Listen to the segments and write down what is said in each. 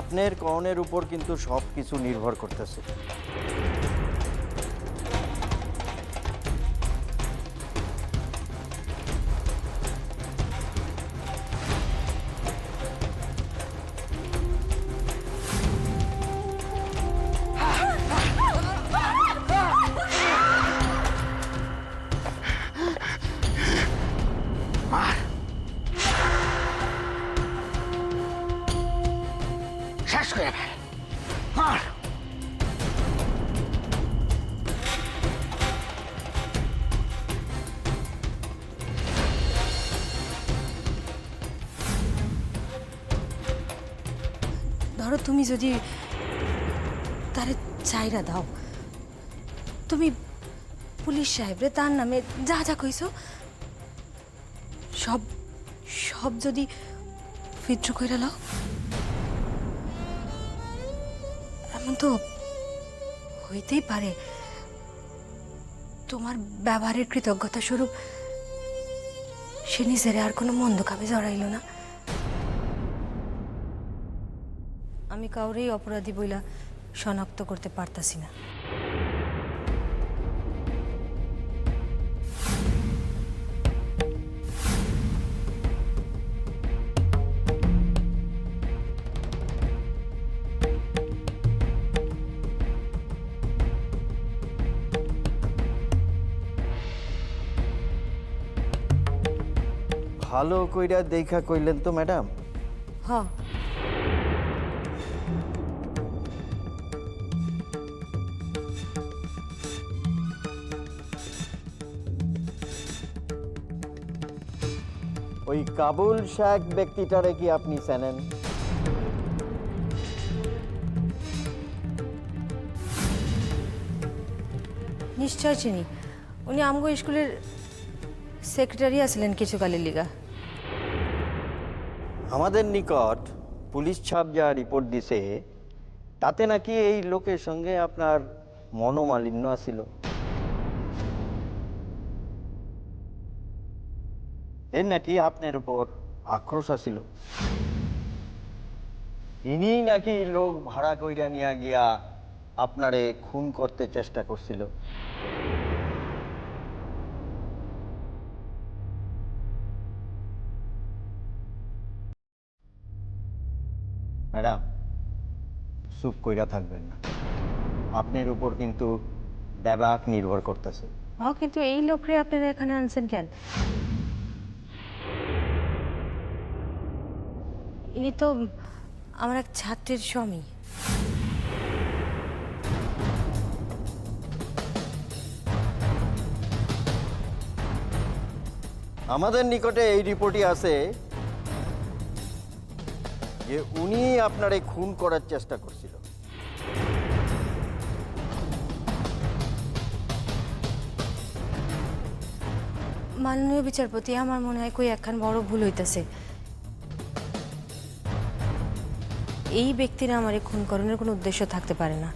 আপনার কনের উপর কিন্তু সব কিছু নির্ভর করতেছে। শেষ করে ফেল। মার। ধরো তুমি যদি তারে চাইরা দাও, তুমি পুলিশ সাহেবরে তার নামে যা যা কইছো সব সব যদি ফিত্র কইরা লাও, এমন তো হইতেই পারে তোমার ব্যবহারের কৃতজ্ঞতা স্বরূপ সে নিজের আর কোনো মন্দ কামে জড়াইল না। আমি কাউরেই অপরাধী বইলা শনাক্ত করতে পারতাছি না। ভালো কইরা দেখা কইলেন তো ম্যাডাম। হ, ওই কাবুল শেখ ব্যক্তিটারে কি আপনি চেনেন? নিশ্চয় চিনি। উনি আমগো স্কুলের সেক্রেটারি আছিলেন কিছুকালের লিগা। আমাদের নিকট পুলিশ ছাপ যা রিপোর্ট দিছে তাতে নাকি এই লোকের সঙ্গে আপনার মনোমালিন্য আছিল। এর নাকি আপনার উপর আক্রোশ আছিল। ইনি নাকি লোক ভাড়া কইরা নিয়ে গিয়া আপনারে খুন করতে চেষ্টা করছিল। ম্যাডাম, চুপ কইরা থাকবেন না। আপনার উপর কিন্তু ব্যাপক নির্ভর করতেছে। কিন্তু এই লোকরে আপনারা এখানে আনছেন কেন? ইনি তো আমার এক ছাত্রের স্বামী। আমাদের নিকটে এই রিপোর্টই আছে যে উনি আপনারে খুন করার চেষ্টা করছিল। মাননীয় বিচারপতি, আমার মনে হয় কই একখান বড় ভুল হইতাছে। এই ব্যক্তিরা আমারে খুন করানোর কোনো উদ্দেশ্য থাকতে পারে না।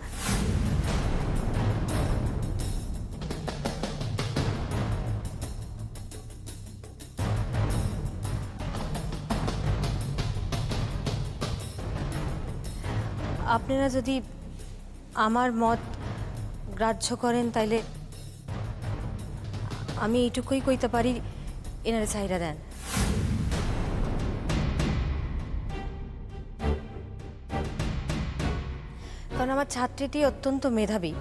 আপনারা যদি আমার মত গ্রাহ্য করেন তাইলে আমি এইটুকুই কইতে পারি, এনারে চাইরা দেন। কারণ আমার ছাত্রীটি অত্যন্ত মেধাবী,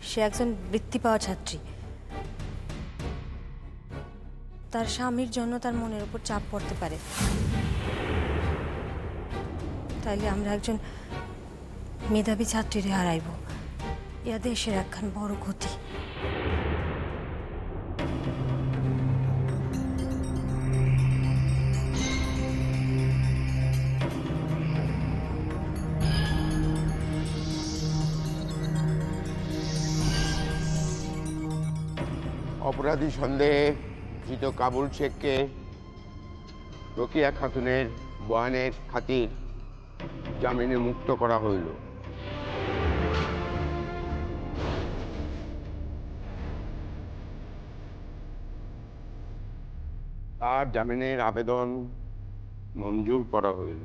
সে একজন বৃত্তি পাওয়া ছাত্রী। তার স্বামীর জন্য তার মনের উপর চাপ পড়তে পারে। তাইলে আমরা একজন মেধাবী ছাত্রীরে হারাইব। ইয়া দেশের একখান বড় ক্ষতি। অপরাধী সন্দেহে ধৃত কাবুল শেখকে রোকিয়া খাতুনের বয়ানের খাতির জামিনে মুক্ত করা হইল। তার জামিনের আবেদন মঞ্জুর করা হইল।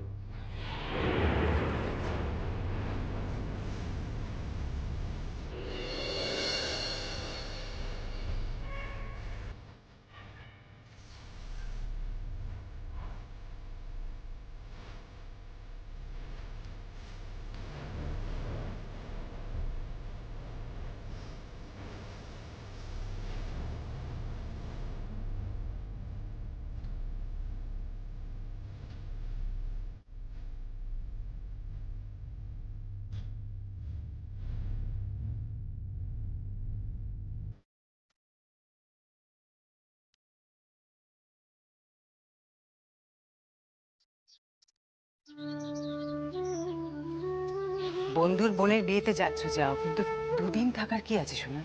বন্ধুর বোনের বিয়েতে যাচ্ছ যাও, কিন্তু দুদিন থাকার কি আছে শোনা?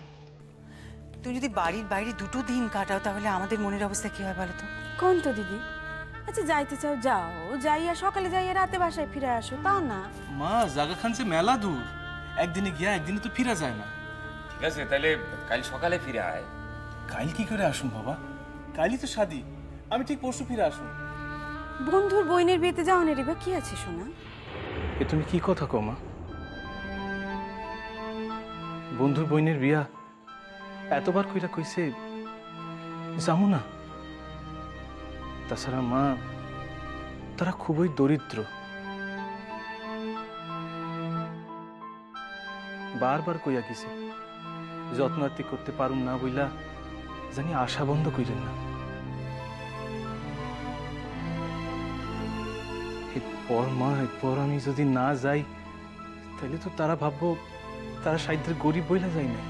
তুমি যদি বাড়ির বাইরে দুটো দিন কাটাও তাহলে আমাদের মনের অবস্থা কি হয় বলো তো? কোন তো দিদি? আচ্ছা যাইতে চাও যাও, যাইয়া সকালে যাইয়া রাতে বাসায় ফিরে আসো, তা না? মা জাগা খান যে মেলা দূর, একদিনে গিয়া একদিনে তো ফিরা যায় না। ঠিক আছে, তাহলে কাল সকালে ফিরে আয়। কাইল কি করে আসুন বাবা? কাইলই তো শাদি, আমি ঠিক পরশু ফিরে আসুন। বন্ধুর বইনের বিয়েতে যাও না রিবা, কি আছে শোনা? এ তুমি কি কথা কও মা? বন্ধুর বইনের বিয়া এতবার কইরা কইছে যামু না। তাছাড়া মা, তারা খুবই দরিদ্র, বারবার কইয়া গেছে যত্ন আত্তি করতে পারুম না বইলা জানি আশা বন্ধ কইলেন না। এরপর মা, এরপর আমি যদি না যাই তাহলে তো তারা ভাববো তারা সাহিত্যের গরিব বইলা যায় না।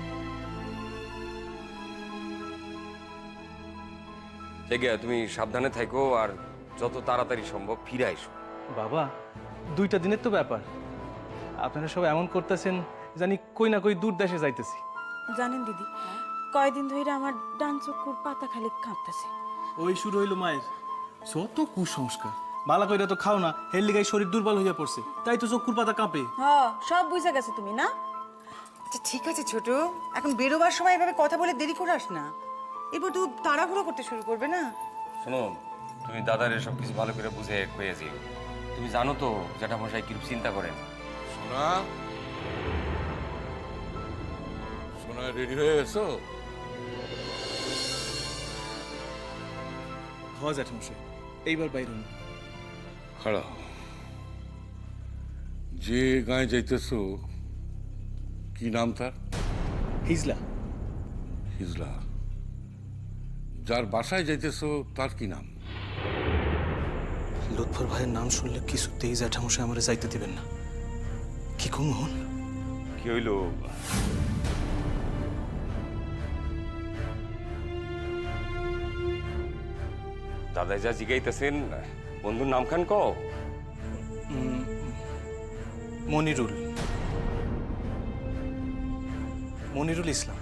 জায়গা তুমি সাবধানে থাকো আর যত তাড়াতাড়ি সম্ভব ফিরে আইসো। বাবা, 2টা দিনের তো ব্যাপার, আপনারা সব এমন করতেছেন জানি কই না কই দূর দেশে যাইতেছি। জানেন দিদি, কয়দিন ধরে আমার ডান চক্ষুর পাতা খালি কাঁপতেছে। ওই শুরু হইলো মায়ের যত কুসংস্কার। বালা কইরা তো খাও না, হের লিগাই শরীর দুর্বল হইয়া পড়ছে, তাই তো চক্ষুর পাতা কাঁপে। হ্যাঁ, সব বুঝে গেছে তুমি না? আচ্ছা ঠিক আছে ছোট, এখন বেরোবার সময় এভাবে কথা বলে দেরি করাস না। এবার তুই তাড়াহুড়ো করতে শুরু করবে না। শোনো, তুমি দাদার সব কিছু ভালো করে বুঝে কয়ে যেও। তুমি জানো তো জ্যাঠামশাই কিরূপ চিন্তা করেন। সোনা, সোনা রেডি হয়ে গেছো? হওয়া জ্যাঠামশাই, এইবার বাইরে না। খাড়া, যে গায়ে যাইতেছো কি নাম তার? হিজলা। হিজলা। যার বাসায় যাইতেছো তার কি নাম? লুৎফর ভাইয়ের নাম শুনলে কিছুতেই জ্যাঠামশাই আমারে যাইতে দিবেন না। কি কম মোহন? কি হইলো? দাদাই যা জিগাইতেছেন, বন্ধুর নাম খান কও। মনিরুল, মনিরুল ইসলাম।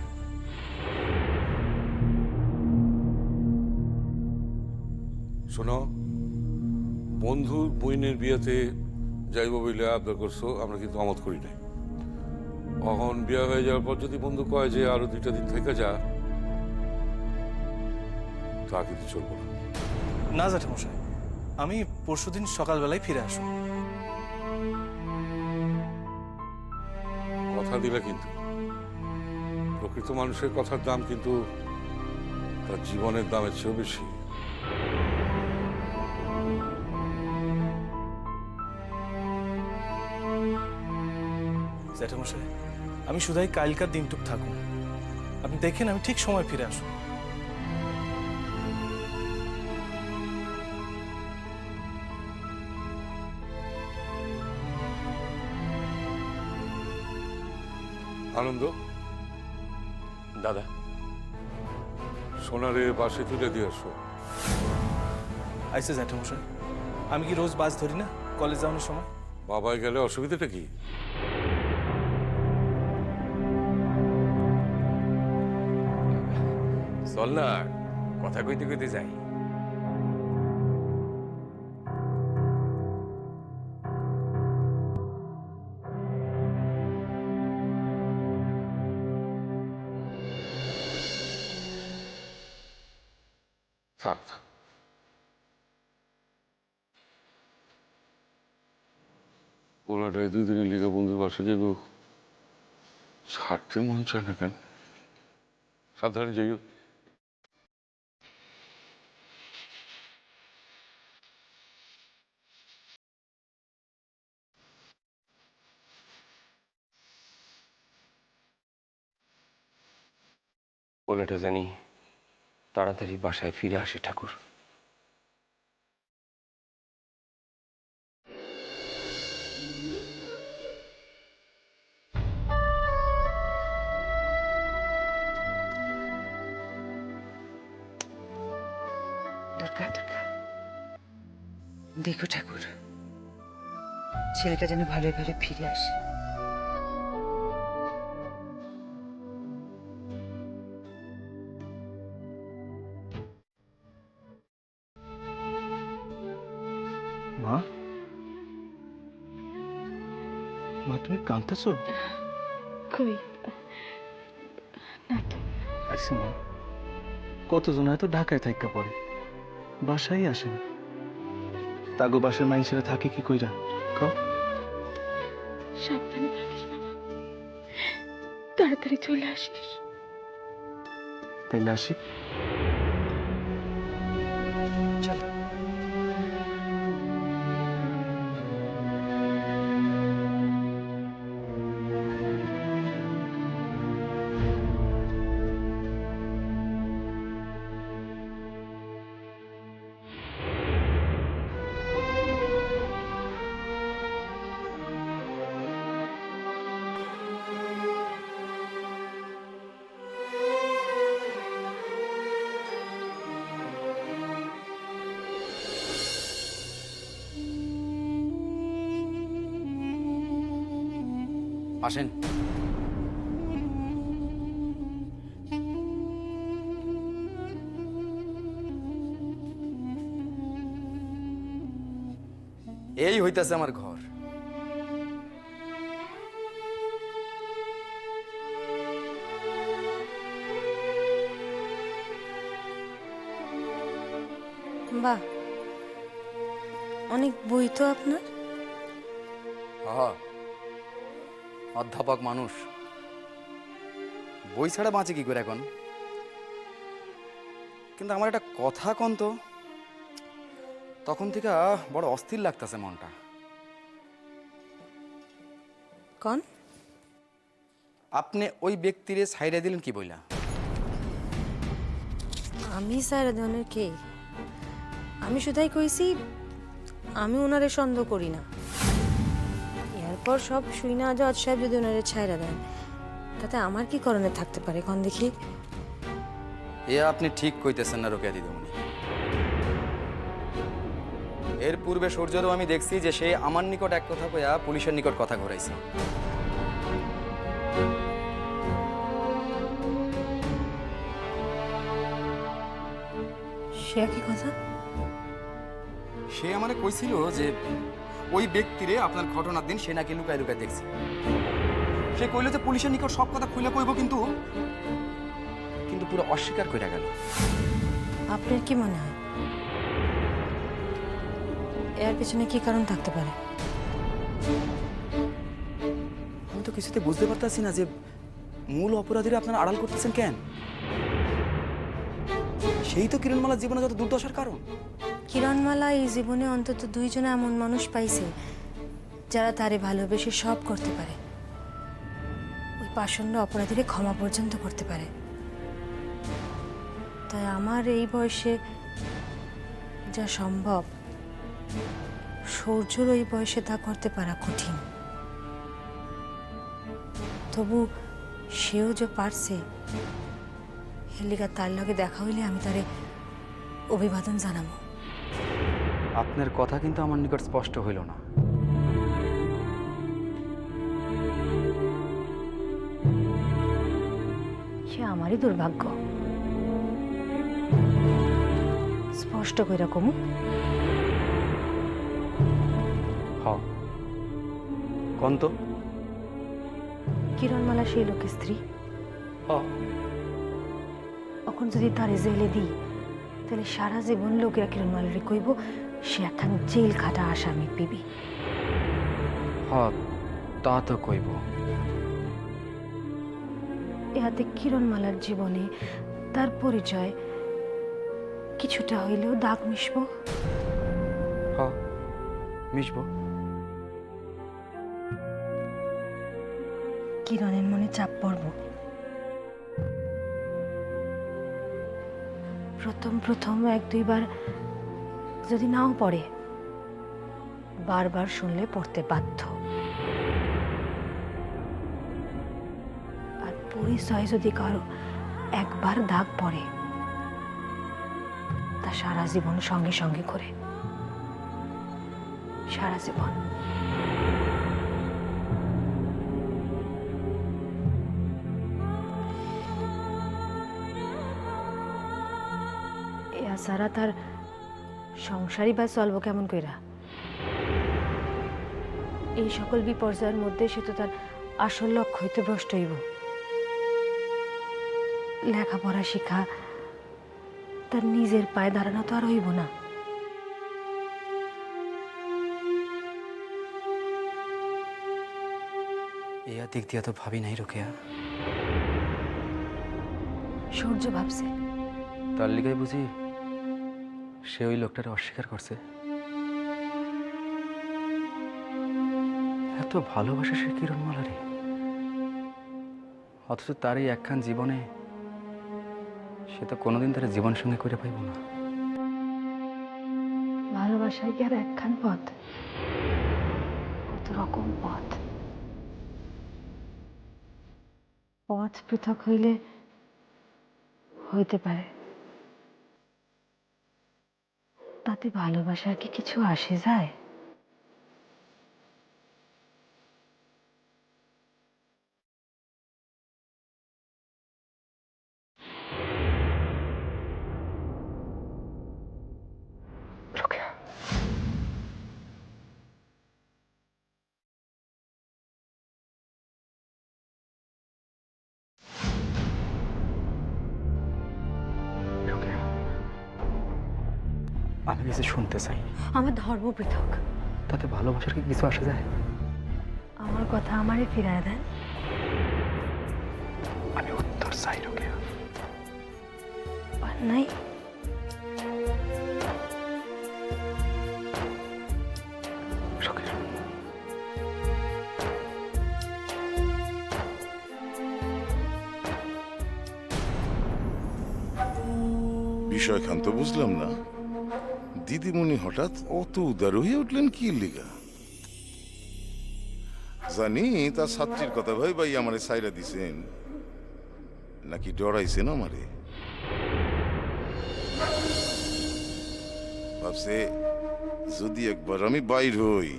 শোনো, বন্ধুর বইনের বিয়েতে যাইব বইলে আবদার করছো, আমরা কিন্তু আমত করি নাই। এখন বিয়ে হয়ে যাওয়ার পর যদি বন্ধু কয় যে আরো 2টা দিন থেকে যা, তা কিন্তু চলবো না। না জ্যাঠামশাই, আমি পরশুদিন সকালবেলায় ফিরে আসুন। কথা দিলে কিন্তু। প্রকৃত মানুষের কথার দাম কিন্তু তার জীবনের দামের চেয়েও বেশি। জ্যাঠামশাই, আমি শুধুই কালকার দিনটুক থাকুন, আপনি দেখেন আমি ঠিক সময় ফিরে আসুন। আনন্দ, দাদা, সোনারে বাসে তুলে দিয়ে আসো। আইসে জ্যাঠামশাই, আমি কি রোজ বাস ধরি না কলেজ যাওয়ানোর সময়? বাবাই গেলে অসুবিধাটা কি? চল না, কথা কইতে কইতে যাই। থাক, ওরাটাই 2 দিনের লিগে বন্ধুর বাসা যাব, ছাড়তে মন চায় না কেন? সাধারণ যাইও। বলেটা জানি তাড়াতাড়ি বাসায় ফিরে আসে ঠাকুর। দুর্গা দুর্গা, দেখো ঠাকুর, ছেলেটা যেন ভালোই ভালো ফিরে আসে। মা, মা তুমি কাঁদতেছো? কই আচ্ছা মা, কতজন হয়তো ঢাকায় থাইকা পড়ে, বাসায় আসে না। তাগো বাসার মানুষেরা থাকে কি কইরা কও? সাবধানে থাকিস বাবা, তাড়াতাড়ি চলে আসিস। তাইলে আসি। চলো। আসেন। এই হইতাছে আমার ঘর। বাহ, অনেক বই তো আপনার। হ্যাঁ, অধ্যাপক মানুষ, বই ছাড়া বাঁচে কি করে এখন? কিন্তু আমার একটা কথা কন তো, তখন থেকে বড় অস্থির লাগতেছে মনটা। কন? আপনি ওই ব্যক্তিরে ছাইড়া দিলেন কি বইলা? আমি সারা ধরনের কে? আমি শুধাই কইছি আমি ওনারে সন্দেহ করি না। এরপর সব শুই না জজ সাহেব যদি ওনারে ছাইড়া দেন, তাতে আমার কি করণে থাকতে পারে কন দেখি? এ আপনি ঠিক কইতেছেন না রোকেয়া দিদিমণি। এর পূর্বে সূর্যরও আমি দেখছি যে সে আমার নিকট এক কথা কইয়া পুলিশের নিকট কথা ঘুরাইছে। সে কি কথা? সে আমারে কইছিল যে ওই ব্যক্তিরে আপনার ঘটনার দিন সে নাকি লুকায় লুকায় দেখছে। সে কইল যে পুলিশের নিকট সব কথা খুলে কইব, কিন্তু কিন্তু পুরো অস্বীকার কইরা গেল। আপনার কি মনে হয় এর পেছনে কি কারণ থাকতে পারে? আমি তো কিছুতে বুঝতে পারতাছি না যে মূল অপরাধীরা আপনারা আড়াল করতেছেন কেন? সেই তো কিরণমালার জীবনে যত দুর্দশার কারণ। কিরণমালা এই জীবনে অন্তত দুইজনে এমন মানুষ পাইছে যারা তারে ভালোবেসে সব করতে পারে, ওই পাষণ্ড অপরাধীরে ক্ষমা পর্যন্ত করতে পারে। তাই আমার এই বয়সে যা সম্ভব, সূর্যর ওই বয়সে তা করতে পারা কঠিন। তবু সেও যে পারছে, হেলিকা তার লগে দেখা হইলে আমি তারে অভিবাদন জানাবো। আপনার কথা কিন্তু আমার নিকট স্পষ্ট হইল না। সে আমারই দুর্ভাগ্য। স্পষ্ট কইরা কমু। হ, কোন তো? কিরণমালা সেই লোকের স্ত্রী। এখন যদি তারে জেলে দিই, তাহলে সারা জীবন লোকেরা কিরণমালারে কইব সে একখান জেল খাটা আসামি বিবি। হ, তা তো কইব। ইহাতে কিরণমালার জীবনে তার পরিচয় কিছুটা হইলেও দাগ মিশব। হ, মিশব। কিরণের মনে চাপ পড়ব। প্রথম এক দুইবার যদি নাও পড়ে, বারবার শুনলে পড়তে বাধ্য। আর পরিচয় যদি কারো একবার দাগ পড়ে, তা সারা জীবন সঙ্গে সঙ্গে করে, সারা জীবন। ছাড়া তার সংসারই বা চলবো কেমন কইরা? এই সকল বিপর্যয়ের মধ্যে সে তো তার আসল লক্ষ্য হইতে ভ্রষ্ট হইব। লেখাপড়া শিখা, তার নিজের পায়ে দাঁড়ানো তো আর হইব না। ইয়া দিক দিয়া তো ভাবি নাই রোকেয়া। সূর্য ভাবছে তার লিগাই বুঝি সে ওই লোকটারে অস্বীকার করছে। এত ভালোবাসা সে কিরণমালারে, অথচ তার এই একখান জীবনে সে তো কোনোদিন তার জীবন সঙ্গে করে পাইব না। ভালোবাসায় কি আর একখান পথ? কত রকম পথ। পথ পৃথক হইলে হইতে পারে, তাতে ভালোবাসার কি কিছু আসে যায়? আমি কিছু শুনতে চাই। আমার ধর্ম পৃথক। তাতে ভালোবাসার কি কিছু আসে যায়? আমার কথা আমারে ফিরায় দেন। আমি উত্তর চাই রোকেয়া। আর নাই রোকেয়া, বিষয়খান তো বুঝলাম না। দিদিমণি হঠাৎ অত উদার হয়ে উঠলেন কি লিগা? জানি তার ছাত্রীর কথা ভাই আমারে সাইরা দিছেন, নাকি ডরাইছেন আমারে? ভাবছে যদি একবার আমি বাইর হই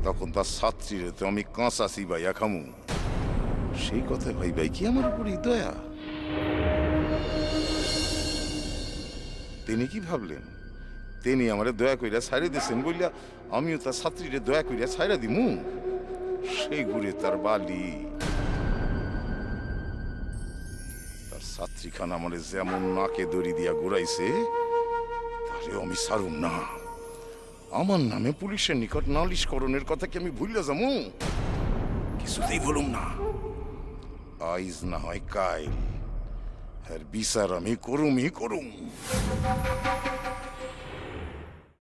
তখন তার ছাত্রীর তো আমি কাঁচা চিবাইয়া খামু। সেই কথা ভাই কি আমার উপরই দয়া? তিনি কি ভাবলেন তিনি আমারে দয়া কইরা ছাইরে দিয়েছেন বললা আমিও তার ছাত্রীরে দয়া কইরা ছাইরা দিমু? সেই ঘুরে তার বালি। তার ছাত্রী খান আমারে যেমন নাকে দড়ি দিয়া ঘুরাইছে তারে আমি ছাড়ুম না। আমার নামে পুলিশের নিকট নালিশকরণের কথা কি আমি ভুলিয়া যাবো? কিছুতেই বলুম না। আইজ না হয় কাইল এর বিচার আমি করুম।